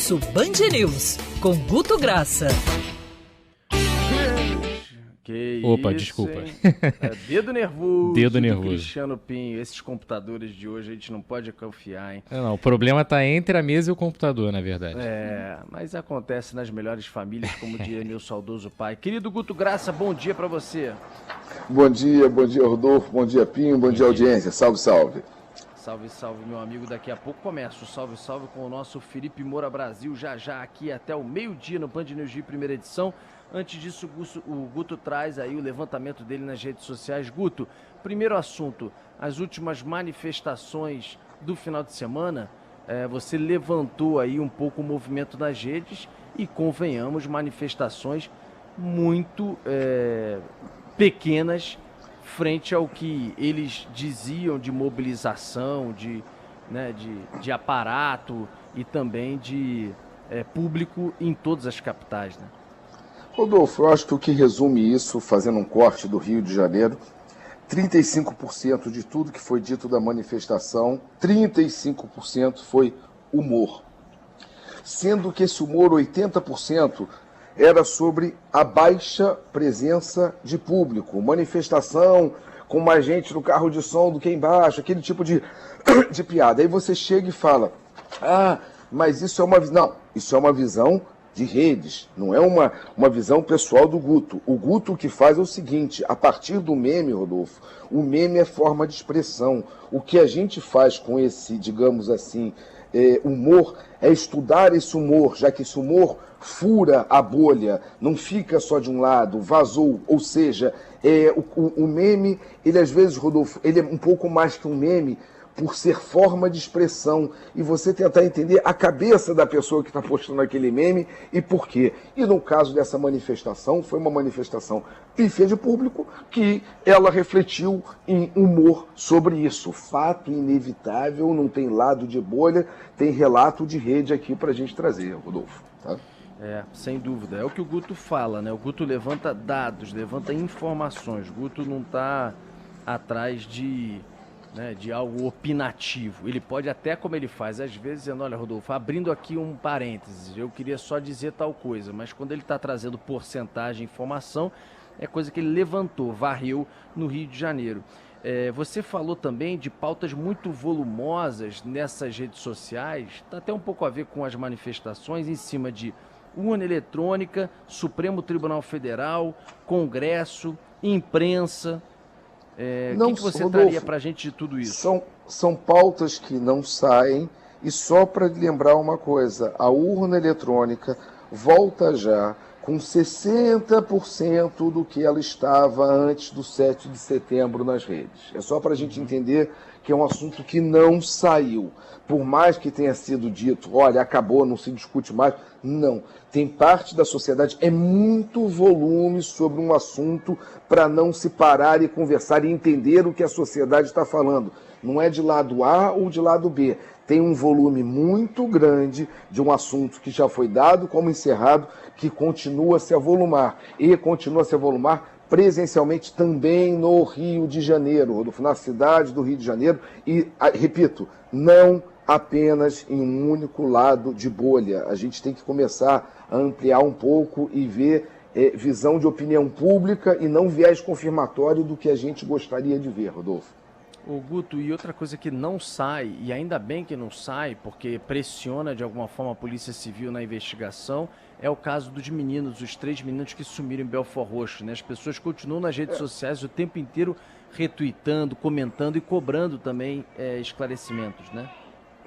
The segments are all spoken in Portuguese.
Almoço Band News, com Guto Graça. Opa, isso, desculpa. Dedo nervoso. Dedo nervoso. Cristiano Pinho, esses computadores de hoje a gente não pode confiar, hein? Não, o problema tá entre a mesa e o computador, na verdade. Mas acontece nas melhores famílias, como diria meu saudoso pai. Querido Guto Graça, bom dia pra você. Bom dia, Rodolfo, bom dia, Pinho, bom dia, audiência. Salve, salve. Salve, salve, meu amigo. Daqui a pouco começa o Salve, Salve com o nosso Felipe Moura Brasil, já aqui até o meio-dia no Band News Rio, primeira edição. Antes disso, o Guto traz aí o levantamento dele nas redes sociais. Guto, primeiro assunto, as últimas manifestações do final de semana, você levantou aí um pouco o movimento nas redes e, convenhamos, manifestações muito pequenas frente ao que eles diziam de mobilização, de aparato e também de público em todas as capitais, né? Rodolfo, eu acho que o que resume isso, fazendo um corte do Rio de Janeiro, 35% de tudo que foi dito da manifestação, 35% foi humor. Sendo que esse humor, 80%, era sobre a baixa presença de público. Manifestação com mais gente no carro de som do que embaixo, aquele tipo de piada. Aí você chega e fala, mas isso é uma visão. Não, isso é uma visão de redes, não é uma visão pessoal do Guto. O Guto o que faz é o seguinte, a partir do meme, Rodolfo, o meme é forma de expressão. O que a gente faz com esse, digamos assim, humor, é estudar esse humor, já que esse humor fura a bolha, não fica só de um lado, vazou, ou seja, o meme, ele às vezes, Rodolfo, ele é um pouco mais que um meme, por ser forma de expressão, e você tentar entender a cabeça da pessoa que está postando aquele meme e por quê. E no caso dessa manifestação, foi uma manifestação pífia de público que ela refletiu em humor sobre isso. Fato inevitável, não tem lado de bolha, tem relato de rede aqui para a gente trazer, Rodolfo. Tá? Sem dúvida. É o que o Guto fala, né? O Guto levanta dados, levanta informações. O Guto não está atrás de algo opinativo. Ele pode até, como ele faz, às vezes, dizendo, olha, Rodolfo, abrindo aqui um parênteses, eu queria só dizer tal coisa, mas quando ele está trazendo porcentagem, informação, é coisa que ele levantou, varreu no Rio de Janeiro. Você falou também de pautas muito volumosas nessas redes sociais, está até um pouco a ver com as manifestações em cima de urna eletrônica, Supremo Tribunal Federal, Congresso, imprensa. O que você Rodolfo, traria para a gente de tudo isso? São pautas que não saem, e só para lembrar uma coisa, a urna eletrônica volta já com 60% do que ela estava antes do 7 de setembro nas redes. É só para a gente entender que é um assunto que não saiu. Por mais que tenha sido dito, olha, acabou, não se discute mais. Não. Tem parte da sociedade, é muito volume sobre um assunto para não se parar e conversar e entender o que a sociedade está falando. Não é de lado A ou de lado B. Tem um volume muito grande de um assunto que já foi dado como encerrado, que continua a se avolumar. E continua a se avolumar presencialmente também no Rio de Janeiro, Rodolfo, na cidade do Rio de Janeiro. E, repito, não apenas em um único lado de bolha. A gente tem que começar a ampliar um pouco e ver visão de opinião pública e não viés confirmatório do que a gente gostaria de ver, Rodolfo. Ô Guto, e outra coisa que não sai, e ainda bem que não sai, porque pressiona de alguma forma a Polícia Civil na investigação, é o caso dos meninos, os 3 meninos que sumiram em Belford Roxo, né? As pessoas continuam nas redes sociais o tempo inteiro retuitando, comentando e cobrando também esclarecimentos, né?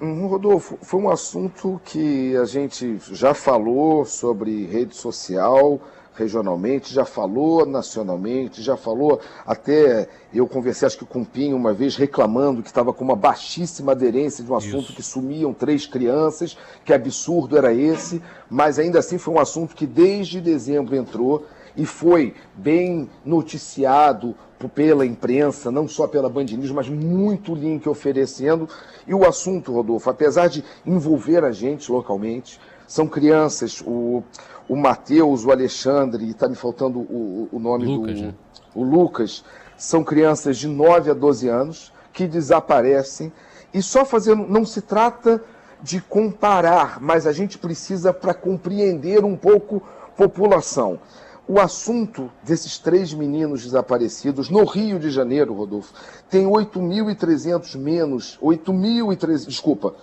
Rodolfo, foi um assunto que a gente já falou sobre rede social, regionalmente, já falou nacionalmente, já falou até, eu conversei acho que com o Pinho uma vez reclamando que estava com uma baixíssima aderência de um assunto que sumiam 3 crianças, que absurdo era esse, mas ainda assim foi um assunto que desde dezembro entrou e foi bem noticiado pela imprensa, não só pela Band News, mas muito link oferecendo. E o assunto, Rodolfo, apesar de envolver a gente localmente, são crianças, o Matheus, o Alexandre, e está me faltando o nome Lucas, né? O Lucas, são crianças de 9 a 12 anos que desaparecem. E só fazendo, não se trata de comparar, mas a gente precisa para compreender um pouco a população. O assunto desses 3 meninos desaparecidos no Rio de Janeiro, Rodolfo, tem 8.300 menos, 8.300, desculpa,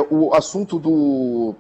o assunto do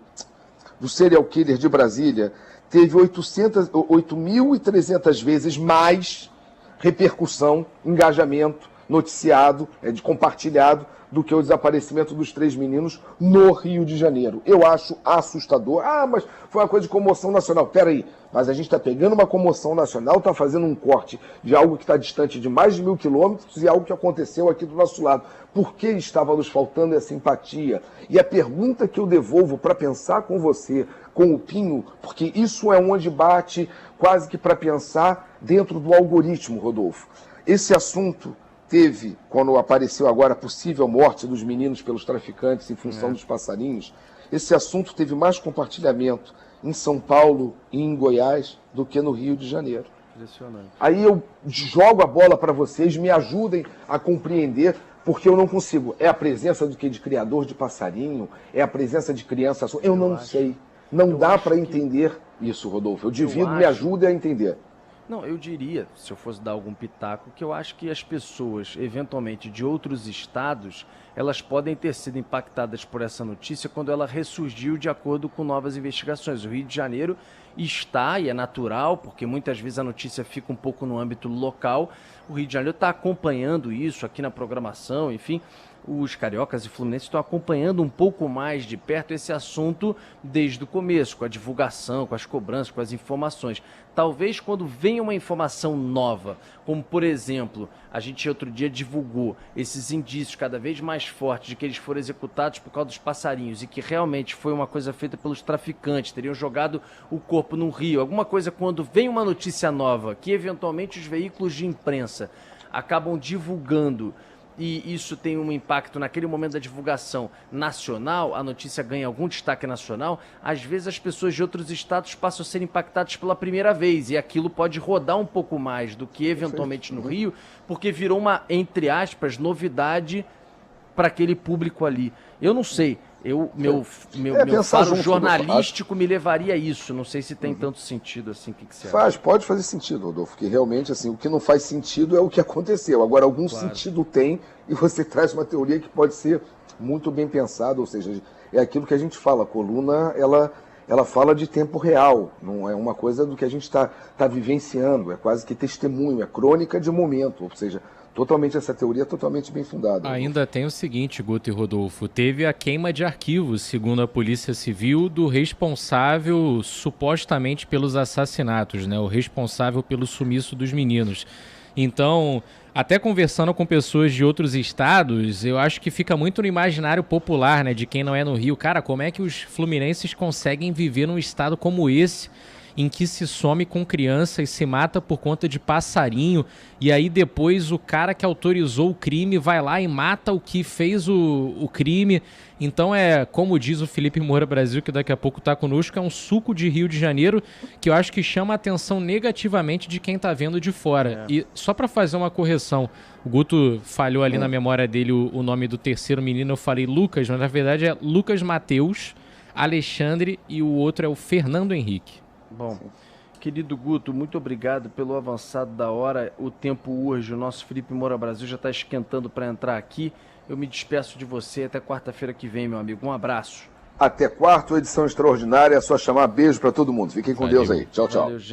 serial killer de Brasília teve 8.300 vezes mais repercussão, engajamento, noticiado, de compartilhado, do que o desaparecimento dos 3 meninos no Rio de Janeiro. Eu acho assustador. Ah, mas foi uma coisa de comoção nacional. Peraí, mas a gente está pegando uma comoção nacional, está fazendo um corte de algo que está distante de mais de 1.000 quilômetros e algo que aconteceu aqui do nosso lado. Por que estava nos faltando essa empatia? E a pergunta que eu devolvo para pensar com você, com o Pinho, porque isso é onde bate quase que para pensar dentro do algoritmo, Rodolfo. Esse assunto teve, quando apareceu agora a possível morte dos meninos pelos traficantes em função dos passarinhos, esse assunto teve mais compartilhamento em São Paulo e em Goiás do que no Rio de Janeiro. Impressionante. Aí eu jogo a bola para vocês, me ajudem a compreender, porque eu não consigo. É a presença do que de criador de passarinho? É a presença de criança? Eu não sei. Não dá para entender isso, Rodolfo. Eu divido, me ajude a entender. Não, eu diria, se eu fosse dar algum pitaco, que eu acho que as pessoas, eventualmente de outros estados, elas podem ter sido impactadas por essa notícia quando ela ressurgiu de acordo com novas investigações. O Rio de Janeiro está, e é natural, porque muitas vezes a notícia fica um pouco no âmbito local, o Rio de Janeiro está acompanhando isso aqui na programação, enfim. Os cariocas e fluminenses estão acompanhando um pouco mais de perto esse assunto desde o começo, com a divulgação, com as cobranças, com as informações. Talvez quando vem uma informação nova, como por exemplo, a gente outro dia divulgou esses indícios cada vez mais fortes de que eles foram executados por causa dos passarinhos e que realmente foi uma coisa feita pelos traficantes, teriam jogado o corpo no rio. Alguma coisa quando vem uma notícia nova, que eventualmente os veículos de imprensa acabam divulgando, e isso tem um impacto naquele momento da divulgação nacional, a notícia ganha algum destaque nacional, às vezes as pessoas de outros estados passam a ser impactadas pela primeira vez, e aquilo pode rodar um pouco mais do que eventualmente no Rio, porque virou uma, entre aspas, novidade para aquele público ali. Eu não sei, meu faro jornalístico me levaria a isso, não sei se tem tanto sentido assim, o que você acha? Pode fazer sentido, Rodolfo, que realmente assim, o que não faz sentido é o que aconteceu, agora algum sentido tem, e você traz uma teoria que pode ser muito bem pensada, ou seja, é aquilo que a gente fala, a coluna, ela fala de tempo real, não é uma coisa do que a gente está vivenciando, é quase que testemunho, é crônica de momento, ou seja, essa teoria é totalmente bem fundada. Ainda tem o seguinte, Guto e Rodolfo, teve a queima de arquivos, segundo a Polícia Civil, do responsável supostamente pelos assassinatos, né? O responsável pelo sumiço dos meninos. Então, até conversando com pessoas de outros estados, eu acho que fica muito no imaginário popular, né, de quem não é no Rio. Cara, como é que os fluminenses conseguem viver num estado como esse, em que se some com criança e se mata por conta de passarinho, e aí depois o cara que autorizou o crime vai lá e mata o que fez o crime. Então como diz o Felipe Moura Brasil, que daqui a pouco está conosco, é um suco de Rio de Janeiro que eu acho que chama a atenção negativamente de quem está vendo de fora. E só para fazer uma correção, o Guto falhou ali na memória dele o nome do terceiro menino, eu falei Lucas, mas na verdade é Lucas Mateus, Alexandre, e o outro é o Fernando Henrique. Bom, querido Guto, muito obrigado pelo avançado da hora, o tempo urge, o nosso Felipe Moura Brasil já está esquentando para entrar aqui, eu me despeço de você até quarta-feira que vem, meu amigo, um abraço. Até quarta, edição extraordinária, é só chamar, beijo para todo mundo, fiquem com Deus aí, tchau, tchau. Valeu,